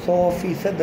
100%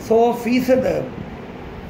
100%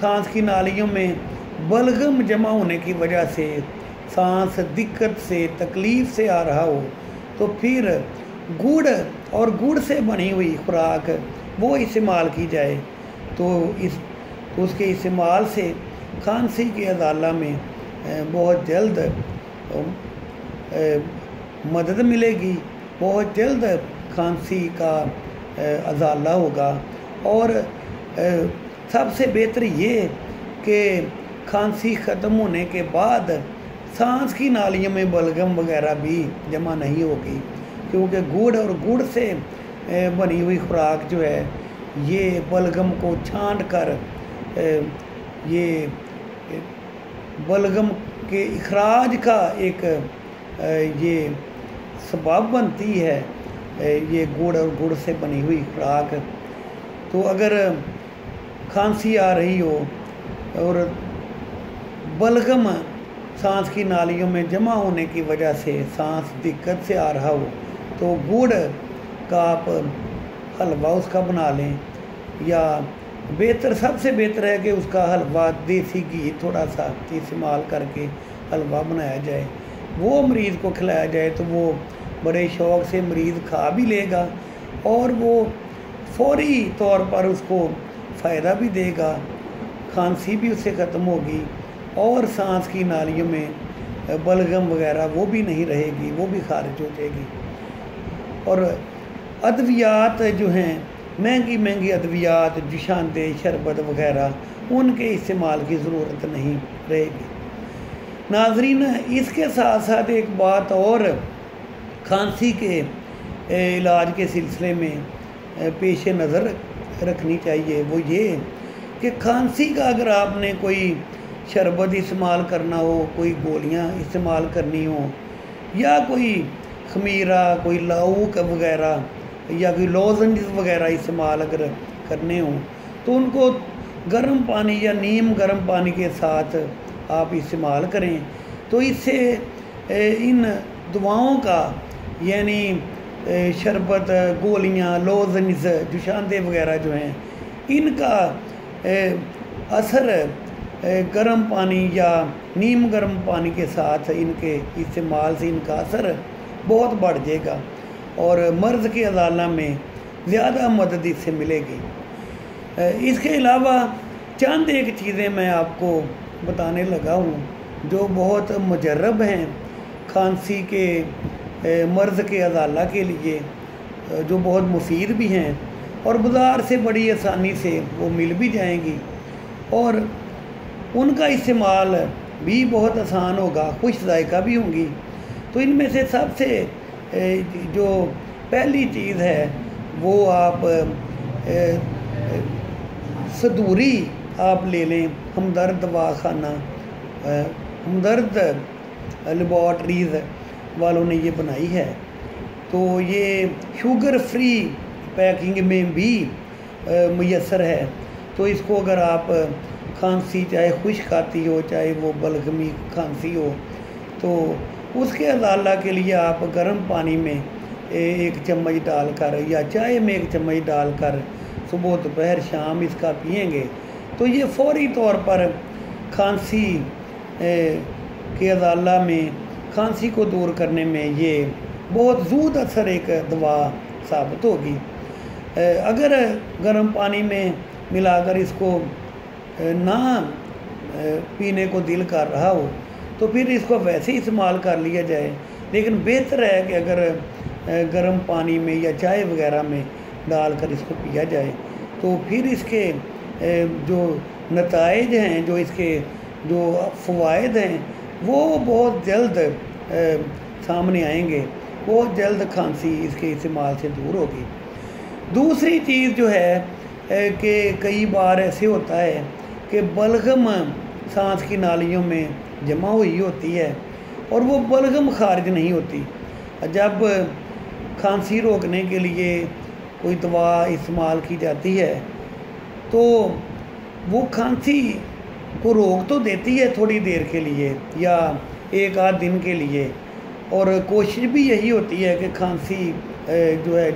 سانس کی نالیوں میں بلغم جمع ہونے کی وجہ سے سانس دقت سے تکلیف سے آ رہا ہو تو پھر گڑ اور گڑ سے بنی ہوئی خوراک وہ استعمال کی جائے تو اس کے استعمال سے کھانسی کے ازالہ میں بہت جلد مدد ملے گی، بہت جلد کھانسی کا ازالہ ہوگا۔ اور سب سے بہتر یہ کہ کھانسی ختم ہونے کے بعد سانس کی نالیوں میں بلغم وغیرہ بھی جمع نہیں ہوگی، کیونکہ گڑ اور گڑ سے بنی ہوئی خوراک جو ہے یہ بلغم کو چھانٹ کر یہ بلغم کے اخراج کا ایک یہ سبب بنتی ہے، یہ گڑ اور گڑ سے بنی ہوئی خوراک۔ تو اگر کھانسی آ رہی ہو اور بلغم سانس کی نالیوں میں جمع ہونے کی وجہ سے سانس دقت سے آ رہا ہو تو گڑ کا آپ حلوہ اس کا بنا لیں، یا سب سے بہتر ہے کہ اس کا حلوہ دیسی گھی تھوڑا سا استعمال کر کے حلوہ بنایا جائے، وہ مریض کو کھلایا جائے تو وہ بڑے شوق سے مریض کھا بھی لے گا اور وہ فوری طور پر اس کو فائدہ بھی دے گا، کھانسی بھی اس سے ختم ہوگی اور سانس کی نالیوں میں بلغم وغیرہ وہ بھی نہیں رہے گی، وہ بھی خارج ہو جائے گی۔ اور ادویات جو ہیں مہنگی ادویات جوشاندے شربت وغیرہ ان کے استعمال کی ضرورت نہیں رہے گی۔ ناظرین، اس کے ساتھ ساتھ ایک بات اور کھانسی کے علاج کے سلسلے میں پیش نظر رکھنی چاہیے، وہ یہ کہ کھانسی کا اگر آپ نے کوئی شربت استعمال کرنا ہو، کوئی گولیاں استعمال کرنی ہو، یا کوئی خمیرہ، کوئی لاؤک وغیرہ یا کوئی لوزنجز وغیرہ استعمال اگر کرنے ہوں تو ان کو گرم پانی یا نیم گرم پانی کے ساتھ آپ استعمال کریں، تو اس سے ان دواؤں کا یعنی شربت، گولیاں، لوزنجز، جوشاندے وغیرہ جو ہیں ان کا اثر گرم پانی یا نیم گرم پانی کے ساتھ ان کے استعمال سے ان کا اثر بہت بڑھ جائے گا اور مرض کے ازالہ میں زیادہ مدد اس سے ملے گی۔ اس کے علاوہ چند ایک چیزیں میں آپ کو بتانے لگا ہوں جو بہت مجرب ہیں کھانسی کے مرض کے ازالہ کے لیے، جو بہت مفید بھی ہیں اور بازار سے بڑی آسانی سے وہ مل بھی جائیں گی اور ان کا استعمال بھی بہت آسان ہوگا، خوش ذائقہ بھی ہوں گی۔ تو ان میں سے سب سے جو پہلی چیز ہے وہ آپ صدوری آپ لے لیں، ہمدرد دواخانہ، ہمدرد لیبارٹریز والوں نے یہ بنائی ہے، تو یہ شوگر فری پیکنگ میں بھی میسر ہے۔ تو اس کو اگر آپ کھانسی چاہے خشک آتی ہو چاہے وہ بلغمی کھانسی ہو تو اس کے ازالہ کے لیے آپ گرم پانی میں 1 چمچ ڈال کر یا چائے میں 1 چمچ ڈال کر صبح دوپہر شام اس کا پئیں گے تو یہ فوری طور پر کھانسی کے ازالہ میں کھانسی کو دور کرنے میں یہ بہت زود اثر ایک دوا ثابت ہوگی۔ اگر گرم پانی میں ملا کر اس کو نہ پینے کو دل کر رہا ہو تو پھر اس کو ویسے ہی استعمال کر لیا جائے، لیکن بہتر ہے کہ اگر گرم پانی میں یا چائے وغیرہ میں ڈال کر اس کو پیا جائے تو پھر اس کے جو نتائج ہیں، جو اس کے جو فوائد ہیں وہ بہت جلد سامنے آئیں گے، بہت جلد کھانسی اس کے استعمال سے دور ہوگی۔ دوسری چیز جو ہے کہ کئی بار ایسے ہوتا ہے کہ بلغم سانس کی نالیوں میں جمع ہوئی ہوتی ہے اور وہ بلغم خارج نہیں ہوتی۔ جب کھانسی روکنے کے لیے کوئی دوا استعمال کی جاتی ہے تو وہ کھانسی کو روک تو دیتی ہے تھوڑی دیر کے لیے یا 1 آدھ دن کے لیے، اور کوشش بھی یہی ہوتی ہے کہ کھانسی جو ہے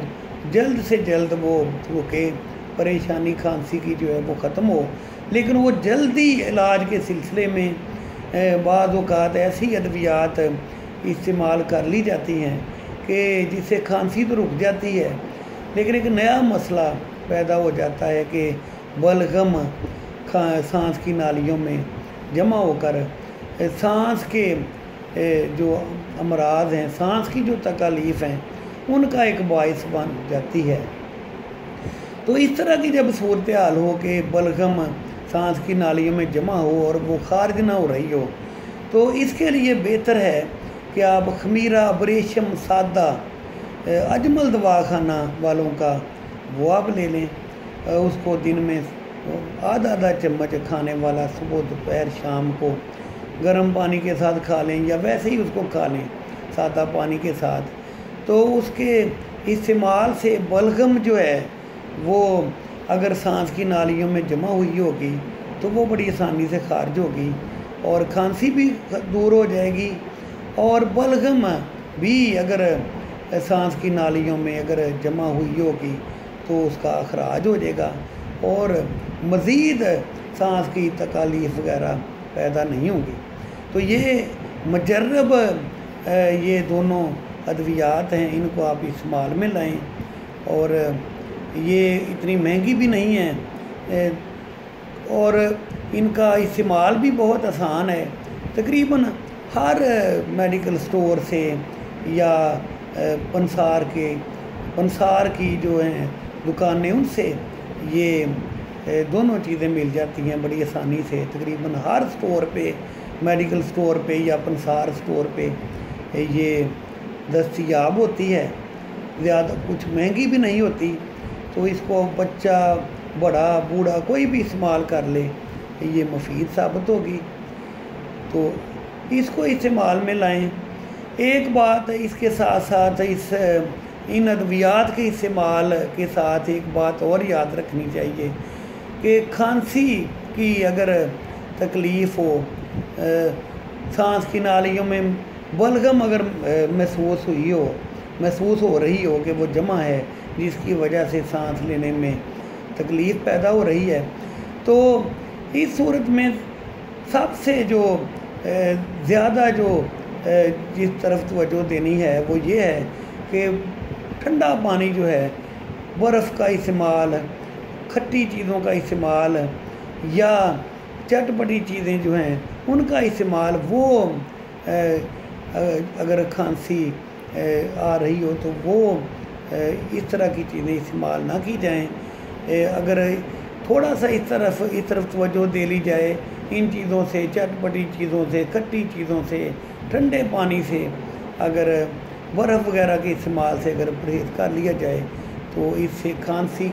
جلد سے جلد وہ رکے، پریشانی کھانسی کی جو ہے وہ ختم ہو، لیکن وہ جلدی علاج کے سلسلے میں بعض اوقات ایسی ادویات استعمال کر لی جاتی ہیں کہ جس سے کھانسی تو رک جاتی ہے، لیکن ایک نیا مسئلہ پیدا ہو جاتا ہے کہ بلغم سانس کی نالیوں میں جمع ہو کر سانس کے جو امراض ہیں، سانس کی جو تکالیف ہیں، ان کا ایک باعث بن جاتی ہے۔ تو اس طرح کی جب صورتحال ہو کہ بلغم سانس کی نالیوں میں جمع ہو اور وہ خارج نہ ہو رہی ہو، تو اس کے لیے بہتر ہے کہ آپ خمیرہ، ابریشم سادہ اجمل دواخانہ والوں کا وہ آپ لے لیں، اس کو دن میں آدھا چمچ کھانے والا صبح دوپہر شام کو گرم پانی کے ساتھ کھا لیں، یا ویسے ہی اس کو کھا لیں سادہ پانی کے ساتھ۔ تو اس کے استعمال سے بلغم جو ہے وہ اگر سانس کی نالیوں میں جمع ہوئی ہوگی تو وہ بڑی آسانی سے خارج ہوگی، اور کھانسی بھی دور ہو جائے گی، اور بلغم بھی اگر سانس کی نالیوں میں اگر جمع ہوئی ہوگی تو اس کا اخراج ہو جائے گا، اور مزید سانس کی تکالیف وغیرہ پیدا نہیں ہوں گی۔ تو یہ مجرب یہ دونوں ادویات ہیں، ان کو آپ استعمال میں لائیں، اور یہ اتنی مہنگی بھی نہیں ہیں، اور ان کا استعمال بھی بہت آسان ہے۔ تقریباً ہر میڈیکل سٹور سے یا پنسار کی جو ہیں دکانیں، ان سے یہ دونوں چیزیں مل جاتی ہیں بڑی آسانی سے۔ تقریباً ہر سٹور پہ، میڈیکل سٹور پہ یا پنسار سٹور پہ یہ دستیاب ہوتی ہے، زیادہ کچھ مہنگی بھی نہیں ہوتی۔ تو اس کو بچہ، بڑا، بوڑھا کوئی بھی استعمال کر لے، یہ مفید ثابت ہوگی۔ تو اس کو استعمال میں لائیں۔ ایک بات اس کے ساتھ ساتھ ان ادویات کے استعمال کے ساتھ ایک بات اور یاد رکھنی چاہیے کہ کھانسی کی اگر تکلیف ہو، سانس کی نالیوں میں بلغم اگر محسوس ہو رہی ہو کہ وہ جمع ہے، جس کی وجہ سے سانس لینے میں تکلیف پیدا ہو رہی ہے، تو اس صورت میں سب سے جو زیادہ جو جس طرف توجہ دینی ہے وہ یہ ہے کہ ٹھنڈا پانی جو ہے، برف کا استعمال، کھٹی چیزوں کا استعمال، یا چٹپٹی چیزیں جو ہیں ان کا استعمال، وہ اگر کھانسی آ رہی ہو تو وہ اس طرح کی چیزیں استعمال نہ کی جائیں۔ اگر تھوڑا سا اس طرف توجہ دے لی جائے، ان چیزوں سے، چٹپٹی چیزوں سے، کھٹی چیزوں سے، ٹھنڈے پانی سے، اگر برف وغیرہ کے استعمال سے اگر پرہیز کر لیا جائے تو اس سے کھانسی